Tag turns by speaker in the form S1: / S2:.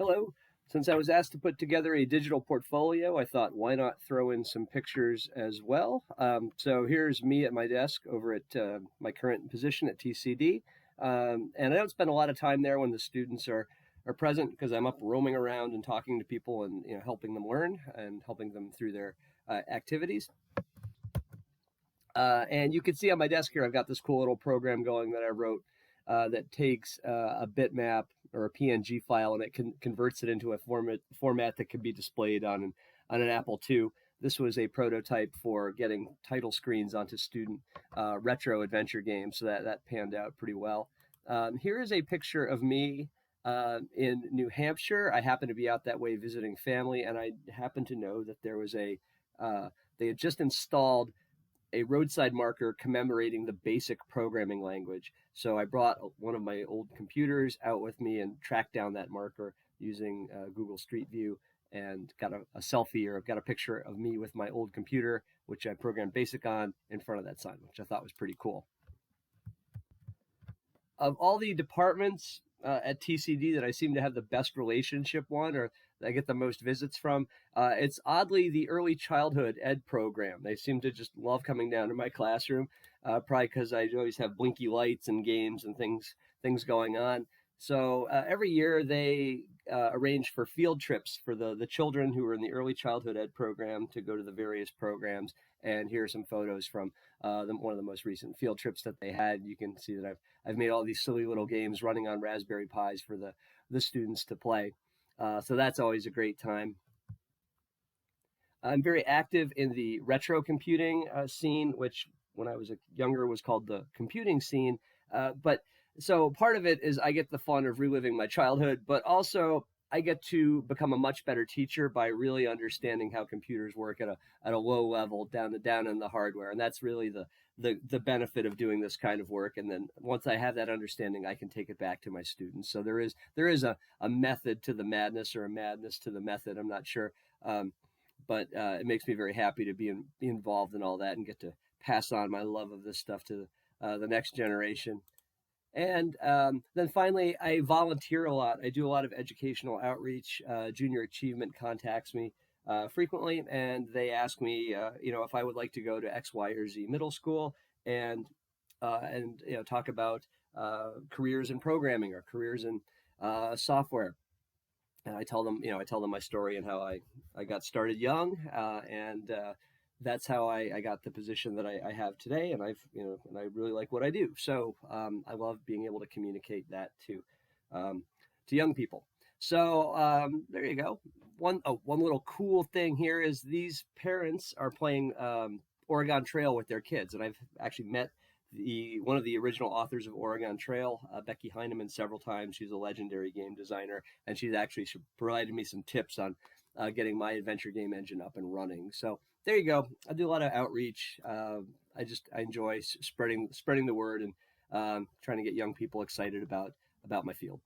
S1: Hello. Since I was asked to put together a digital portfolio, I thought why not throw in some pictures as well. So here's me at my desk over at my current position at TCD. And I don't spend a lot of time there when the students are present because I'm up roaming around and talking to people and helping them learn and helping them through their activities. And you can see on my desk here, I've got this cool little program going that I wrote that takes a bitmap or a PNG file and it converts it into a format that can be displayed on an Apple II. This was a prototype for getting title screens onto student retro adventure games, so that panned out pretty well. Here is a picture of me in New Hampshire. I happened to be out that way visiting family, and I happened to know that there was they had just installed a roadside marker commemorating the basic programming language. So I brought one of my old computers out with me and tracked down that marker using Google Street View and got a selfie, or I've got a picture of me with my old computer, which I programmed BASIC on, in front of that sign, which I thought was pretty cool. Of all the departments at TCD that I seem to have the best relationship one, or I get the most visits from, it's oddly the early childhood ed program. They seem to just love coming down to my classroom, probably because I always have blinky lights and games and things going on. So every year they arrange for field trips for the children who are in the early childhood ed program to go to the various programs. And here are some photos from one of the most recent field trips that they had. You can see that I've made all these silly little games running on Raspberry Pis for the students to play. So that's always a great time. I'm very active in the retro computing scene, which when I was younger was called the computing scene. But so part of it is I get the fun of reliving my childhood, but also I get to become a much better teacher by really understanding how computers work at a low level down in the hardware, and that's really the benefit of doing this kind of work. And then once I have that understanding, I can take it back to my students. So there is a method to the madness, or a madness to the method. I'm not sure, but it makes me very happy to be involved in all that and get to pass on my love of this stuff to the next generation. And then finally, I volunteer a lot. I do a lot of educational outreach. Junior Achievement contacts me frequently, and they ask me, if I would like to go to X, Y, or Z middle school and talk about careers in programming or careers in software. And I tell them, my story and how I got started young, and that's how I got the position that I have today, and and I really like what I do. So I love being able to communicate that to young people. So there you go. One little cool thing here is these parents are playing Oregon Trail with their kids, and I've actually met one of the original authors of Oregon Trail, Becky Heineman, several times. She's a legendary game designer, and she's actually provided me some tips on getting my adventure game engine up and running. So there you go. I do a lot of outreach. I enjoy spreading the word and trying to get young people excited about my field.